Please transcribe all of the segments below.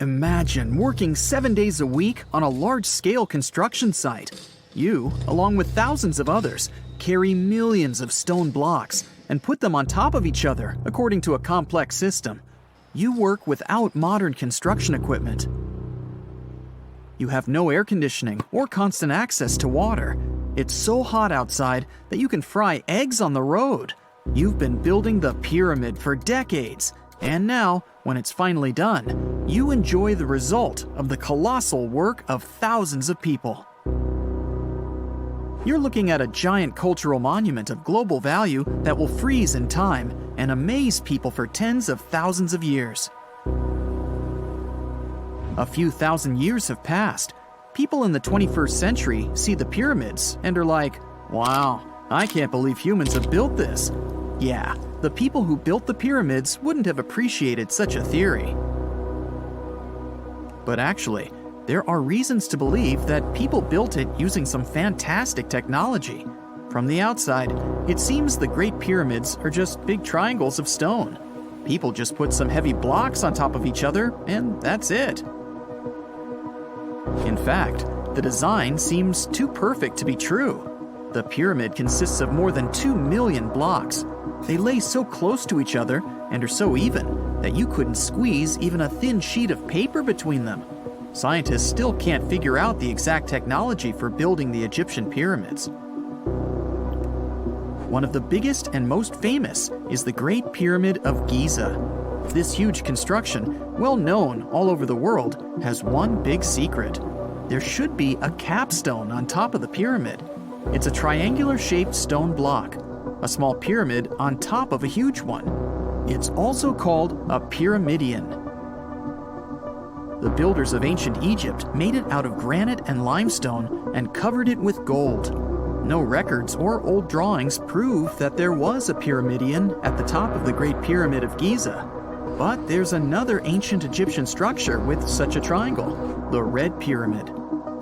Imagine working 7 days a week on a large-scale construction site. You, along with thousands of others, carry millions of stone blocks and put them on top of each other according to a complex system. You work without modern construction equipment. You have no air conditioning or constant access to water. It's so hot outside that you can fry eggs on the road. You've been building the pyramid for decades, and now, when it's finally done, you enjoy the result of the colossal work of thousands of people. You're looking at a giant cultural monument of global value that will freeze in time and amaze people for tens of thousands of years. A few thousand years have passed. People in the 21st century see the pyramids and are like, "Wow, I can't believe humans have built this." Yeah, the people who built the pyramids wouldn't have appreciated such a theory. But actually, there are reasons to believe that people built it using some fantastic technology. From the outside, it seems the Great Pyramids are just big triangles of stone. People just put some heavy blocks on top of each other, and that's it. In fact, the design seems too perfect to be true. The pyramid consists of more than 2 million blocks. They lay so close to each other and are so even that you couldn't squeeze even a thin sheet of paper between them. Scientists still can't figure out the exact technology for building the Egyptian pyramids. One of the biggest and most famous is the Great Pyramid of Giza. This huge construction, well known all over the world, has one big secret. There should be a capstone on top of the pyramid. It's a triangular-shaped stone block, a small pyramid on top of a huge one. It's also called a pyramidion. The builders of ancient Egypt made it out of granite and limestone and covered it with gold. No records or old drawings prove that there was a pyramidion at the top of the Great Pyramid of Giza. But there's another ancient Egyptian structure with such a triangle, the Red Pyramid.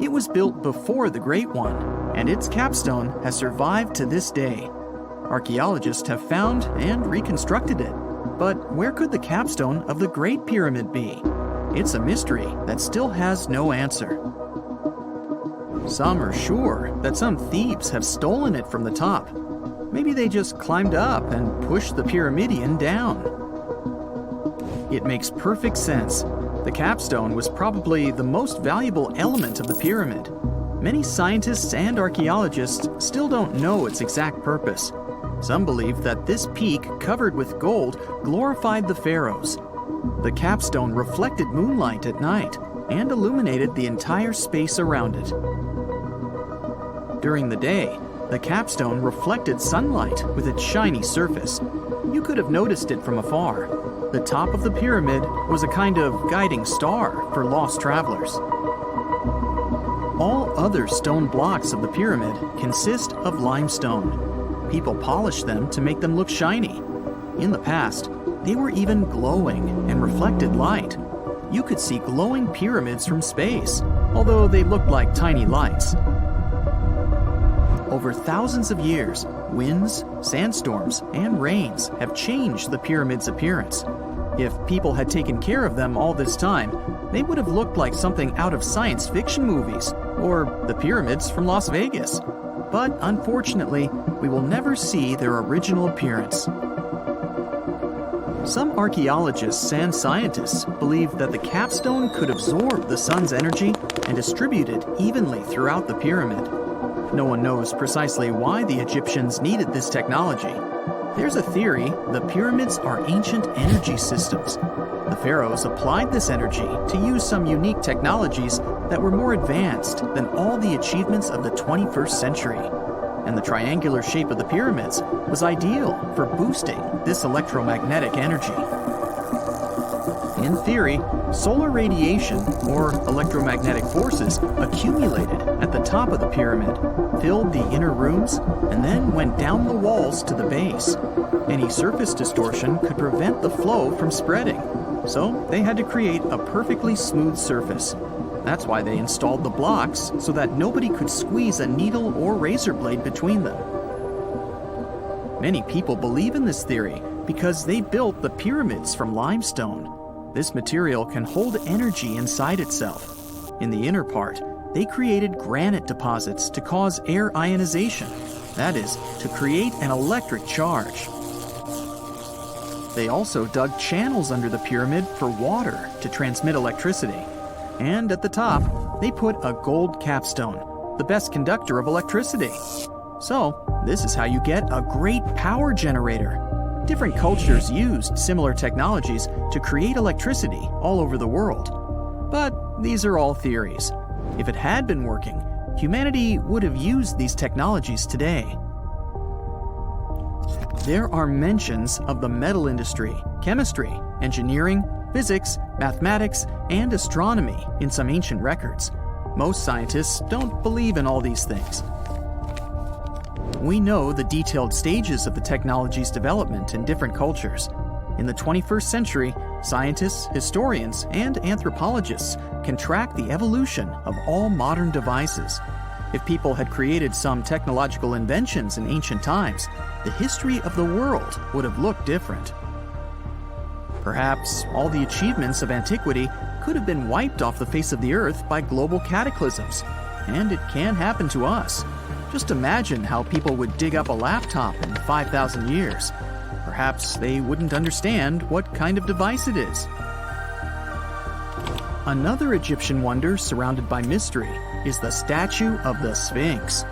It was built before the Great One, and its capstone has survived to this day. Archaeologists have found and reconstructed it. But where could the capstone of the Great Pyramid be? It's a mystery that still has no answer. Some are sure that some thieves have stolen it from the top. Maybe they just climbed up and pushed the pyramidion down. It makes perfect sense. The capstone was probably the most valuable element of the pyramid. Many scientists and archaeologists still don't know its exact purpose. Some believe that this peak covered with gold glorified the pharaohs. The capstone reflected moonlight at night and illuminated the entire space around it. During the day, the capstone reflected sunlight with its shiny surface. You could have noticed it from afar. The top of the pyramid was a kind of guiding star for lost travelers. All other stone blocks of the pyramid consist of limestone. People polished them to make them look shiny. In the past, they were even glowing and reflected light. You could see glowing pyramids from space, although they looked like tiny lights. Over thousands of years, winds, sandstorms, and rains have changed the pyramid's appearance. If people had taken care of them all this time, they would have looked like something out of science fiction movies, or the pyramids from Las Vegas. But unfortunately, we will never see their original appearance. Some archaeologists and scientists believe that the capstone could absorb the sun's energy and distribute it evenly throughout the pyramid. No one knows precisely why the Egyptians needed this technology. There's a theory the pyramids are ancient energy systems. The pharaohs applied this energy to use some unique technologies that were more advanced than all the achievements of the 21st century. And the triangular shape of the pyramids was ideal for boosting this electromagnetic energy. In theory, solar radiation, or electromagnetic forces, accumulated at the top of the pyramid, filled the inner rooms, and then went down the walls to the base. Any surface distortion could prevent the flow from spreading, so they had to create a perfectly smooth surface. That's why they installed the blocks so that nobody could squeeze a needle or razor blade between them. Many people believe in this theory because they built the pyramids from limestone. This material can hold energy inside itself. In the inner part, they created granite deposits to cause air ionization, that is, to create an electric charge. They also dug channels under the pyramid for water to transmit electricity. And at the top, they put a gold capstone, the best conductor of electricity. So, this is how you get a great power generator. Different cultures used similar technologies to create electricity all over the world. But these are all theories. If it had been working, humanity would have used these technologies today. There are mentions of the metal industry, chemistry, engineering, physics, mathematics, and astronomy in some ancient records. Most scientists don't believe in all these things. We know the detailed stages of the technology's development in different cultures. In the 21st century, scientists, historians, and anthropologists can track the evolution of all modern devices. If people had created some technological inventions in ancient times, the history of the world would have looked different. Perhaps all the achievements of antiquity could have been wiped off the face of the earth by global cataclysms, and it can happen to us. Just imagine how people would dig up a laptop in 5,000 years. Perhaps they wouldn't understand what kind of device it is. Another Egyptian wonder surrounded by mystery is the statue of the Sphinx.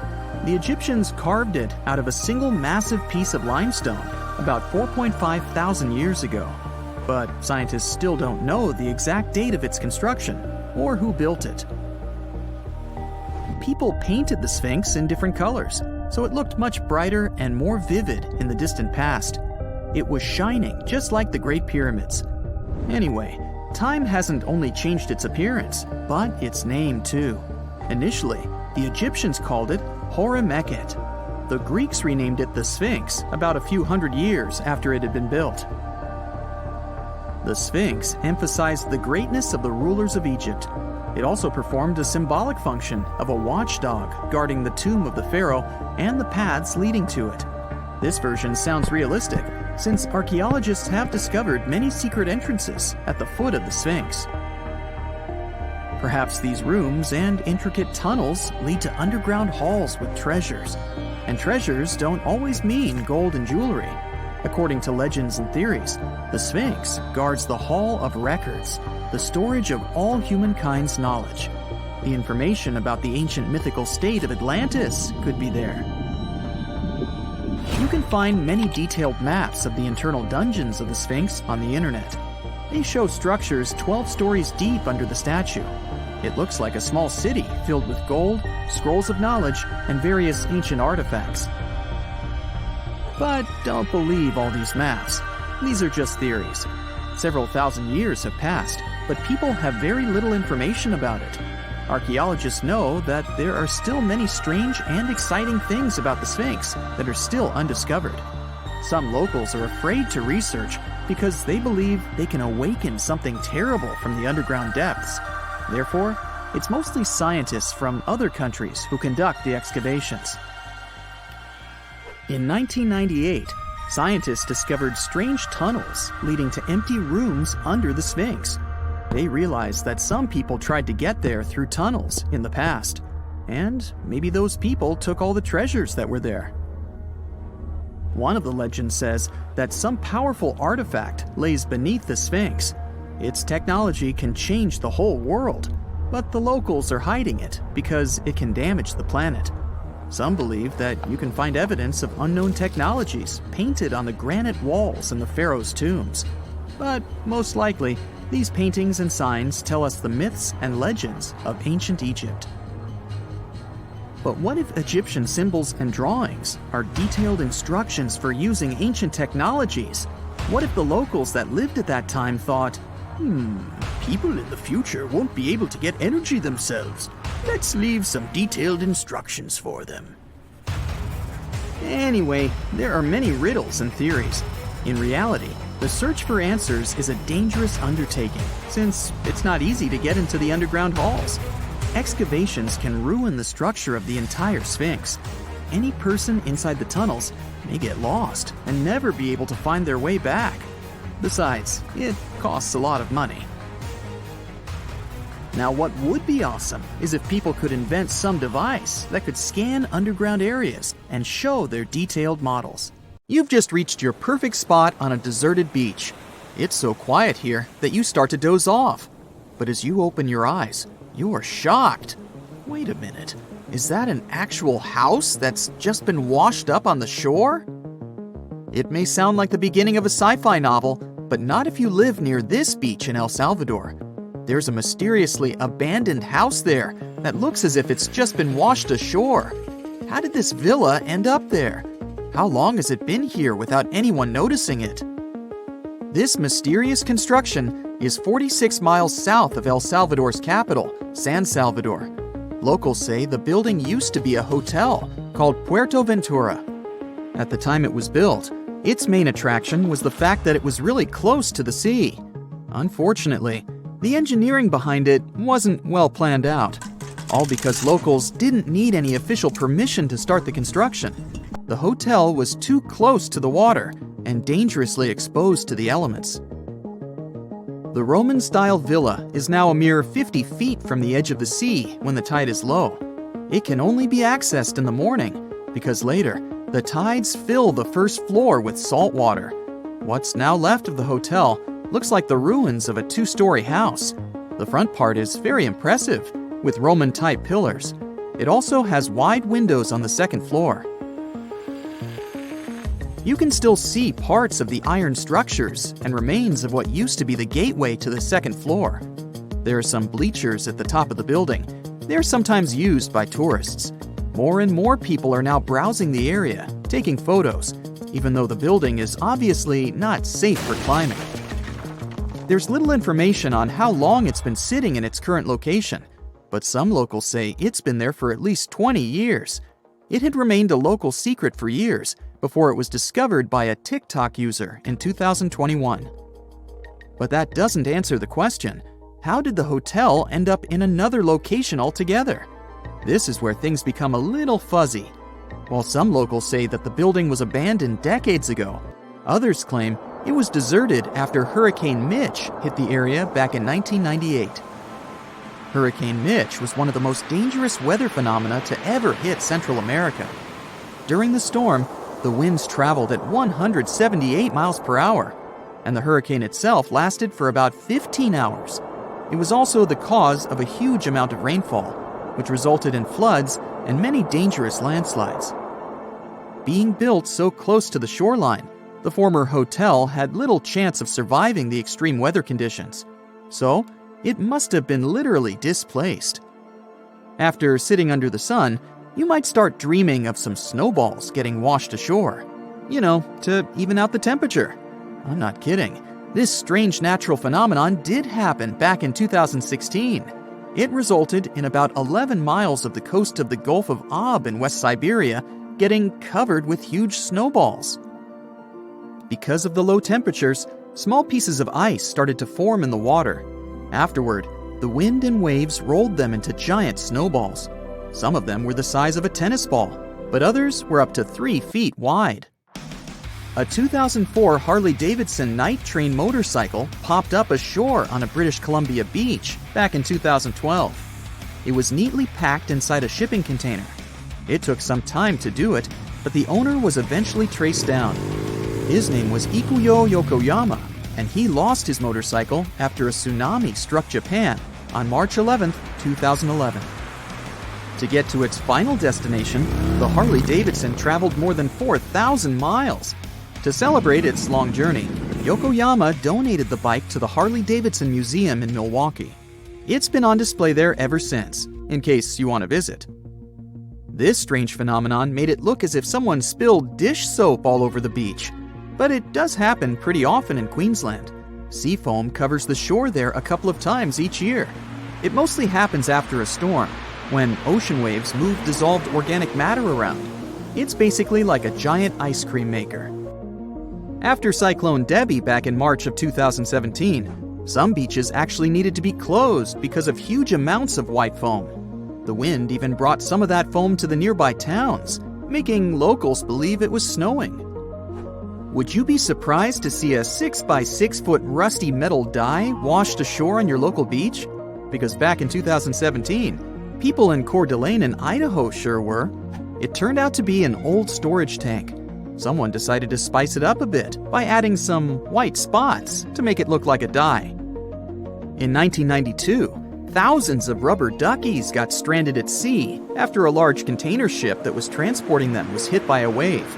The Egyptians carved it out of a single massive piece of limestone about 4.5 thousand years ago. But scientists still don't know the exact date of its construction or who built it. People painted the Sphinx in different colors, so it looked much brighter and more vivid in the distant past. It was shining just like the Great Pyramids. Anyway, time hasn't only changed its appearance, but its name too. Initially, the Egyptians called it Hore-Mekhet. The Greeks renamed it the Sphinx about a few hundred years after it had been built. The Sphinx emphasized the greatness of the rulers of Egypt. It also performed a symbolic function of a watchdog guarding the tomb of the pharaoh and the paths leading to it. This version sounds realistic, since archaeologists have discovered many secret entrances at the foot of the Sphinx. Perhaps these rooms and intricate tunnels lead to underground halls with treasures. And treasures don't always mean gold and jewelry. According to legends and theories, the Sphinx guards the Hall of Records, the storage of all humankind's knowledge. The information about the ancient mythical state of Atlantis could be there. You can find many detailed maps of the internal dungeons of the Sphinx on the internet. They show structures 12 stories deep under the statue. It looks like a small city filled with gold, scrolls of knowledge, and various ancient artifacts. But don't believe all these maps. These are just theories. Several thousand years have passed, but people have very little information about it. Archaeologists know that there are still many strange and exciting things about the Sphinx that are still undiscovered. Some locals are afraid to research because they believe they can awaken something terrible from the underground depths. Therefore, it's mostly scientists from other countries who conduct the excavations. In 1998, scientists discovered strange tunnels leading to empty rooms under the Sphinx. They realized that some people tried to get there through tunnels in the past, and maybe those people took all the treasures that were there. One of the legends says that some powerful artifact lays beneath the Sphinx. Its technology can change the whole world, but the locals are hiding it because it can damage the planet. Some believe that you can find evidence of unknown technologies painted on the granite walls in the pharaoh's tombs. But most likely, these paintings and signs tell us the myths and legends of ancient Egypt. But what if Egyptian symbols and drawings are detailed instructions for using ancient technologies? What if the locals that lived at that time thought, people in the future won't be able to get energy themselves. Let's leave some detailed instructions for them. Anyway, there are many riddles and theories. In reality, the search for answers is a dangerous undertaking, since it's not easy to get into the underground halls. Excavations can ruin the structure of the entire Sphinx. Any person inside the tunnels may get lost and never be able to find their way back. Besides, it costs a lot of money. Now, what would be awesome is if people could invent some device that could scan underground areas and show their detailed models. You've just reached your perfect spot on a deserted beach. It's so quiet here that you start to doze off. But as you open your eyes, you're shocked. Wait a minute, is that an actual house that's just been washed up on the shore? It may sound like the beginning of a sci-fi novel, but not if you live near this beach in El Salvador. There's a mysteriously abandoned house there that looks as if it's just been washed ashore. How did this villa end up there? How long has it been here without anyone noticing it? This mysterious construction is 46 miles south of El Salvador's capital, San Salvador. Locals say the building used to be a hotel called Puerto Ventura. At the time it was built, its main attraction was the fact that it was really close to the sea. Unfortunately, the engineering behind it wasn't well planned out, all because locals didn't need any official permission to start the construction. The hotel was too close to the water and dangerously exposed to the elements. The Roman-style villa is now a mere 50 feet from the edge of the sea when the tide is low. It can only be accessed in the morning because later, the tides fill the first floor with salt water. What's now left of the hotel looks like the ruins of a two-story house. The front part is very impressive, with Roman-type pillars. It also has wide windows on the second floor. You can still see parts of the iron structures and remains of what used to be the gateway to the second floor. There are some bleachers at the top of the building. They're sometimes used by tourists. More and more people are now browsing the area, taking photos, even though the building is obviously not safe for climbing. There's little information on how long it's been sitting in its current location, but some locals say it's been there for at least 20 years. It had remained a local secret for years before it was discovered by a TikTok user in 2021. But that doesn't answer the question. How did the hotel end up in another location altogether? This is where things become a little fuzzy. While some locals say that the building was abandoned decades ago, others claim it was deserted after Hurricane Mitch hit the area back in 1998. Hurricane Mitch was one of the most dangerous weather phenomena to ever hit Central America. During the storm, the winds traveled at 178 miles per hour, and the hurricane itself lasted for about 15 hours. It was also the cause of a huge amount of rainfall, which resulted in floods and many dangerous landslides. Being built so close to the shoreline, the former hotel had little chance of surviving the extreme weather conditions, so it must have been literally displaced. After sitting under the sun, you might start dreaming of some snowballs getting washed ashore. To even out the temperature. I'm not kidding. This strange natural phenomenon did happen back in 2016. It resulted in about 11 miles of the coast of the Gulf of Aab in West Siberia getting covered with huge snowballs. Because of the low temperatures, small pieces of ice started to form in the water. Afterward, the wind and waves rolled them into giant snowballs. Some of them were the size of a tennis ball, but others were up to 3 feet wide. A 2004 Harley-Davidson night train motorcycle popped up ashore on a British Columbia beach back in 2012. It was neatly packed inside a shipping container. It took some time to do it, but the owner was eventually traced down. His name was Ikuyo Yokoyama, and he lost his motorcycle after a tsunami struck Japan on March 11, 2011. To get to its final destination, the Harley-Davidson traveled more than 4,000 miles. To celebrate its long journey, Yokoyama donated the bike to the Harley-Davidson Museum in Milwaukee. It's been on display there ever since, in case you want to visit. This strange phenomenon made it look as if someone spilled dish soap all over the beach. But it does happen pretty often in Queensland. Sea foam covers the shore there a couple of times each year. It mostly happens after a storm, when ocean waves move dissolved organic matter around. It's basically like a giant ice cream maker. After Cyclone Debbie back in March of 2017, some beaches actually needed to be closed because of huge amounts of white foam. The wind even brought some of that foam to the nearby towns, making locals believe it was snowing. Would you be surprised to see a 6 by 6 foot rusty metal die washed ashore on your local beach? Because back in 2017, people in Coeur d'Alene in Idaho sure were. It turned out to be an old storage tank. Someone decided to spice it up a bit by adding some white spots to make it look like a die. In 1992, thousands of rubber duckies got stranded at sea after a large container ship that was transporting them was hit by a wave.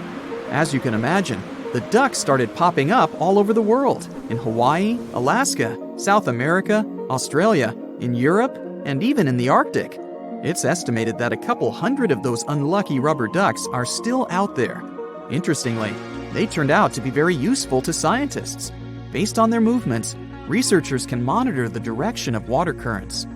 As you can imagine, the ducks started popping up all over the world, in Hawaii, Alaska, South America, Australia, in Europe, and even in the Arctic. It's estimated that a couple hundred of those unlucky rubber ducks are still out there. Interestingly, they turned out to be very useful to scientists. Based on their movements, researchers can monitor the direction of water currents.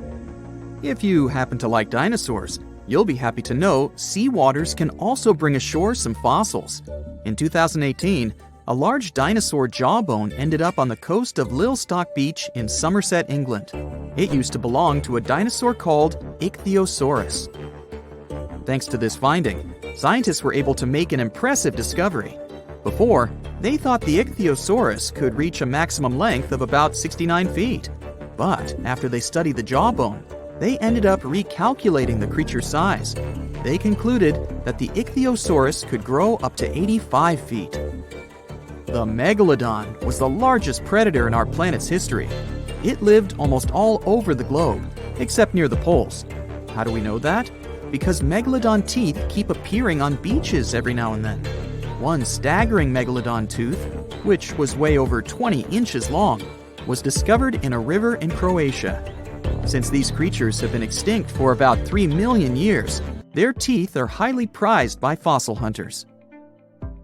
If you happen to like dinosaurs, you'll be happy to know sea waters can also bring ashore some fossils. In 2018, a large dinosaur jawbone ended up on the coast of Lilstock Beach in Somerset, England. It used to belong to a dinosaur called Ichthyosaurus. Thanks to this finding, scientists were able to make an impressive discovery. Before, they thought the Ichthyosaurus could reach a maximum length of about 69 feet. But after they studied the jawbone, they ended up recalculating the creature's size. They concluded that the Ichthyosaurus could grow up to 85 feet. The megalodon was the largest predator in our planet's history. It lived almost all over the globe, except near the poles. How do we know that? Because megalodon teeth keep appearing on beaches every now and then. One staggering megalodon tooth, which was way over 20 inches long, was discovered in a river in Croatia. Since these creatures have been extinct for about 3 million years, their teeth are highly prized by fossil hunters.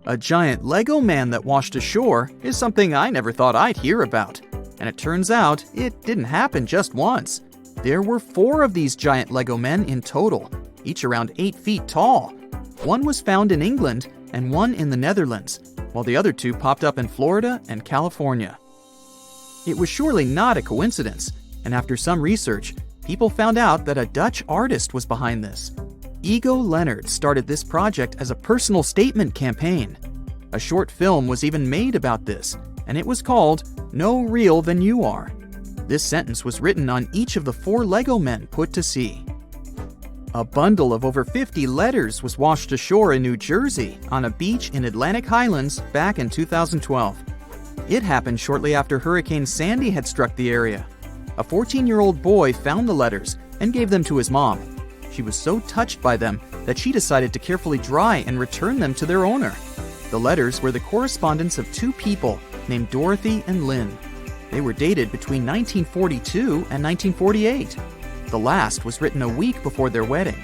A giant Lego man that washed ashore is something I never thought I'd hear about. And it turns out it didn't happen just once. There were 4 of these giant Lego men in total, each around 8 feet tall. One was found in England and one in the Netherlands, while the other 2 popped up in Florida and California. It was surely not a coincidence, and after some research, people found out that a Dutch artist was behind this. Ego Leonard started this project as a personal statement campaign. A short film was even made about this, and it was called No Real Than You Are. This sentence was written on each of the 4 Lego men put to sea. A bundle of over 50 letters was washed ashore in New Jersey on a beach in Atlantic Highlands back in 2012. It happened shortly after Hurricane Sandy had struck the area. A 14-year-old boy found the letters and gave them to his mom. She was so touched by them that she decided to carefully dry and return them to their owner. The letters were the correspondence of 2 people named Dorothy and Lynn. They were dated between 1942 and 1948. The last was written a week before their wedding.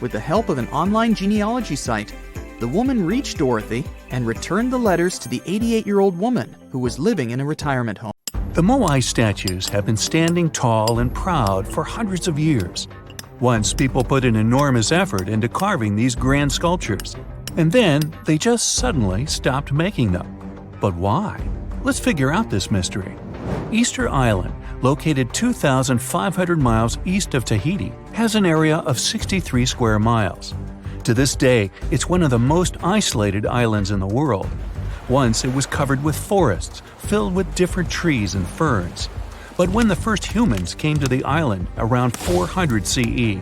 With the help of an online genealogy site, the woman reached Dorothy and returned the letters to the 88-year-old woman who was living in a retirement home. The Moai statues have been standing tall and proud for hundreds of years. Once, people put an enormous effort into carving these grand sculptures, and then they just suddenly stopped making them. But why? Let's figure out this mystery. Easter Island, located 2,500 miles east of Tahiti, has an area of 63 square miles. To this day, it's one of the most isolated islands in the world. Once it was covered with forests, filled with different trees and ferns. But when the first humans came to the island around 400 CE,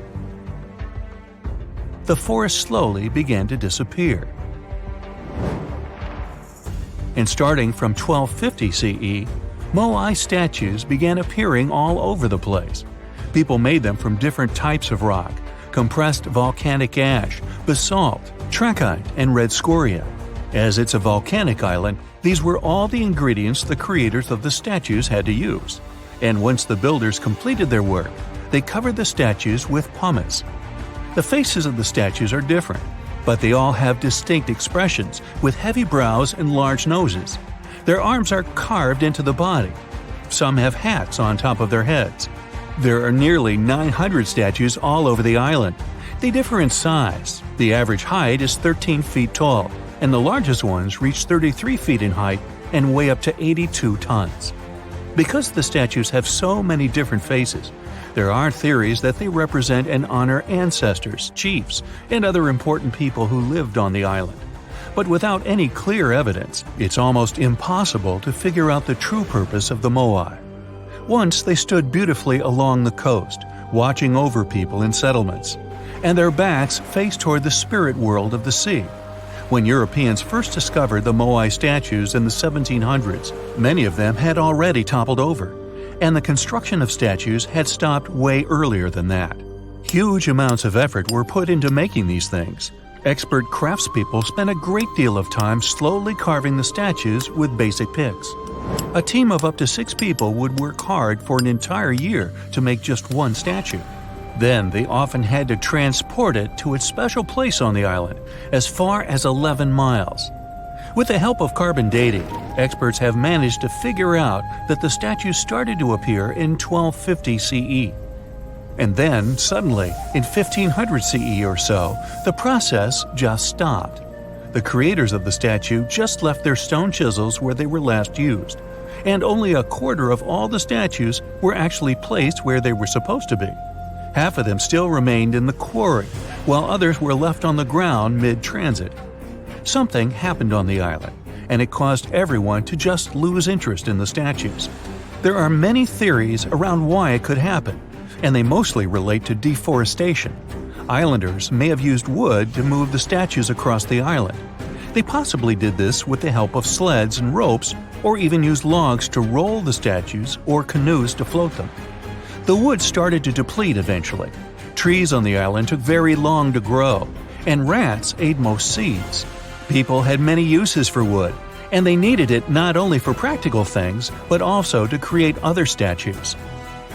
the forest slowly began to disappear. And starting from 1250 CE, Moai statues began appearing all over the place. People made them from different types of rock: compressed volcanic ash, basalt, trachyte, and red scoria. As it's a volcanic island, these were all the ingredients the creators of the statues had to use. And once the builders completed their work, they covered the statues with pumice. The faces of the statues are different, but they all have distinct expressions with heavy brows and large noses. Their arms are carved into the body. Some have hats on top of their heads. There are nearly 900 statues all over the island. They differ in size. The average height is 13 feet tall, and the largest ones reach 33 feet in height and weigh up to 82 tons. Because the statues have so many different faces, there are theories that they represent and honor ancestors, chiefs, and other important people who lived on the island. But without any clear evidence, it's almost impossible to figure out the true purpose of the moai. Once they stood beautifully along the coast, watching over people in settlements, and their backs faced toward the spirit world of the sea. When Europeans first discovered the moai statues in the 1700s, many of them had already toppled over, and the construction of statues had stopped way earlier than that. Huge amounts of effort were put into making these things. Expert craftspeople spent a great deal of time slowly carving the statues with basic picks. A team of up to 6 people would work hard for an entire year to make just one statue. Then they often had to transport it to its special place on the island, as far as 11 miles. With the help of carbon dating, experts have managed to figure out that the statues started to appear in 1250 CE. And then, suddenly, in 1500 CE or so, the process just stopped. The creators of the statue just left their stone chisels where they were last used, and only a quarter of all the statues were actually placed where they were supposed to be. Half of them still remained in the quarry, while others were left on the ground mid-transit. Something happened on the island, and it caused everyone to just lose interest in the statues. There are many theories around why it could happen, and they mostly relate to deforestation. Islanders may have used wood to move the statues across the island. They possibly did this with the help of sleds and ropes, or even used logs to roll the statues or canoes to float them. The wood started to deplete eventually. Trees on the island took very long to grow, and rats ate most seeds. People had many uses for wood, and they needed it not only for practical things, but also to create other statues.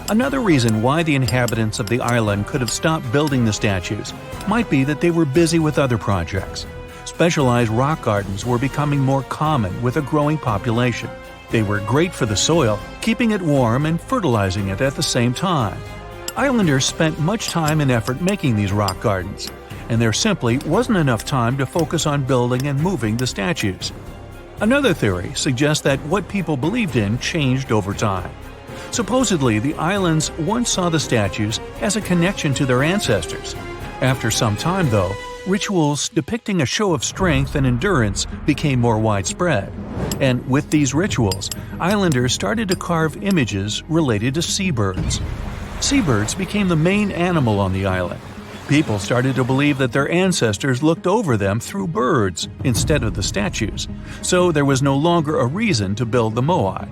Another reason why the inhabitants of the island could have stopped building the statues might be that they were busy with other projects. Specialized rock gardens were becoming more common with a growing population. They were great for the soil, keeping it warm and fertilizing it at the same time. Islanders spent much time and effort making these rock gardens, and there simply wasn't enough time to focus on building and moving the statues. Another theory suggests that what people believed in changed over time. Supposedly, the islands once saw the statues as a connection to their ancestors. After some time, though, rituals depicting a show of strength and endurance became more widespread. And with these rituals, islanders started to carve images related to seabirds. Seabirds became the main animal on the island. People started to believe that their ancestors looked over them through birds instead of the statues, so there was no longer a reason to build the moai.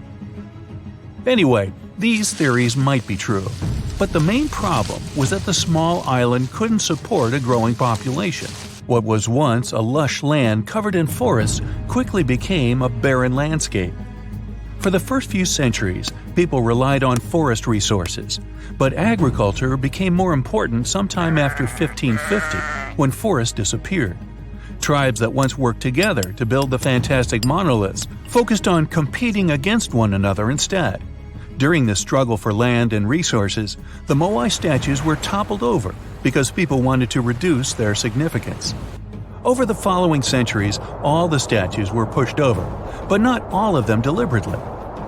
Anyway, these theories might be true, but the main problem was that the small island couldn't support a growing population. What was once a lush land covered in forests quickly became a barren landscape. For the first few centuries, people relied on forest resources, but agriculture became more important sometime after 1550, when forests disappeared. Tribes that once worked together to build the fantastic monoliths focused on competing against one another instead. During this struggle for land and resources, the moai statues were toppled over because people wanted to reduce their significance. Over the following centuries, all the statues were pushed over, but not all of them deliberately.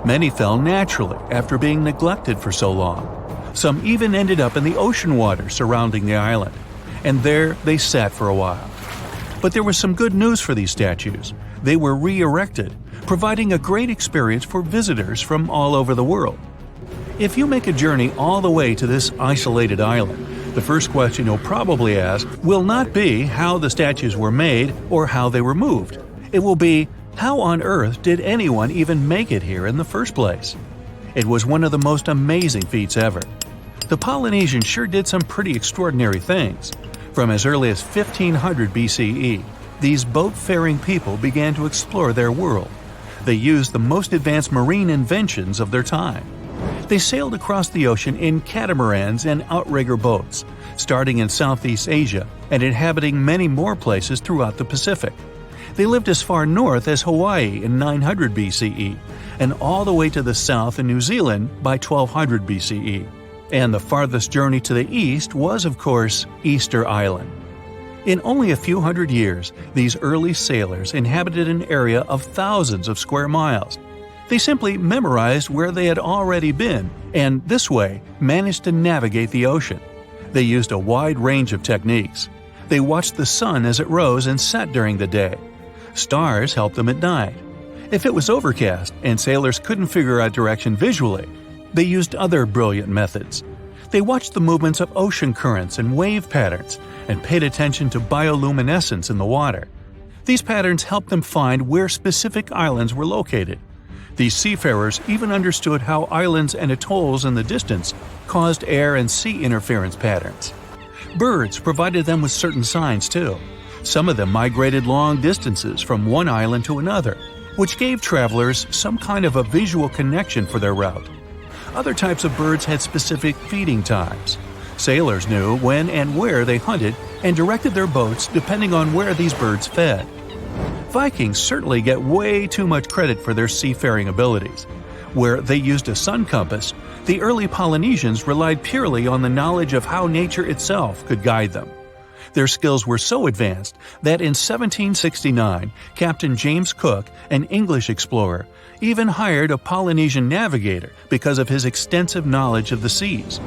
Many fell naturally after being neglected for so long. Some even ended up in the ocean water surrounding the island, and there they sat for a while. But there was some good news for these statues. They were re-erected, providing a great experience for visitors from all over the world. If you make a journey all the way to this isolated island, the first question you'll probably ask will not be how the statues were made or how they were moved. It will be, how on earth did anyone even make it here in the first place? It was one of the most amazing feats ever. The Polynesians sure did some pretty extraordinary things. From as early as 1500 BCE, these boat-faring people began to explore their world. They used the most advanced marine inventions of their time. They sailed across the ocean in catamarans and outrigger boats, starting in Southeast Asia and inhabiting many more places throughout the Pacific. They lived as far north as Hawaii in 900 BCE and all the way to the south in New Zealand by 1200 BCE. And the farthest journey to the east was, of course, Easter Island. In only a few hundred years, these early sailors inhabited an area of thousands of square miles. They simply memorized where they had already been, and this way managed to navigate the ocean. They used a wide range of techniques. They watched the sun as it rose and set during the day. Stars helped them at night. If it was overcast and sailors couldn't figure out direction visually, they used other brilliant methods. They watched the movements of ocean currents and wave patterns and paid attention to bioluminescence in the water. These patterns helped them find where specific islands were located. These seafarers even understood how islands and atolls in the distance caused air and sea interference patterns. Birds provided them with certain signs too. Some of them migrated long distances from one island to another, which gave travelers some kind of a visual connection for their route. Other types of birds had specific feeding times. Sailors knew when and where they hunted and directed their boats depending on where these birds fed. Vikings certainly get way too much credit for their seafaring abilities. Where they used a sun compass, the early Polynesians relied purely on the knowledge of how nature itself could guide them. Their skills were so advanced that in 1769, Captain James Cook, an English explorer, even hired a Polynesian navigator because of his extensive knowledge of the seas.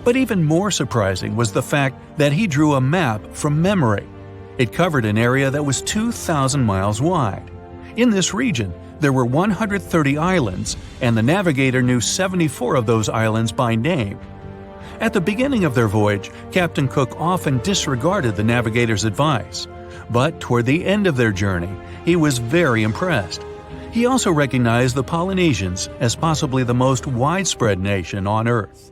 But even more surprising was the fact that he drew a map from memory. It covered an area that was 2,000 miles wide. In this region, there were 130 islands, and the navigator knew 74 of those islands by name. At the beginning of their voyage, Captain Cook often disregarded the navigator's advice, but toward the end of their journey, he was very impressed. He also recognized the Polynesians as possibly the most widespread nation on Earth.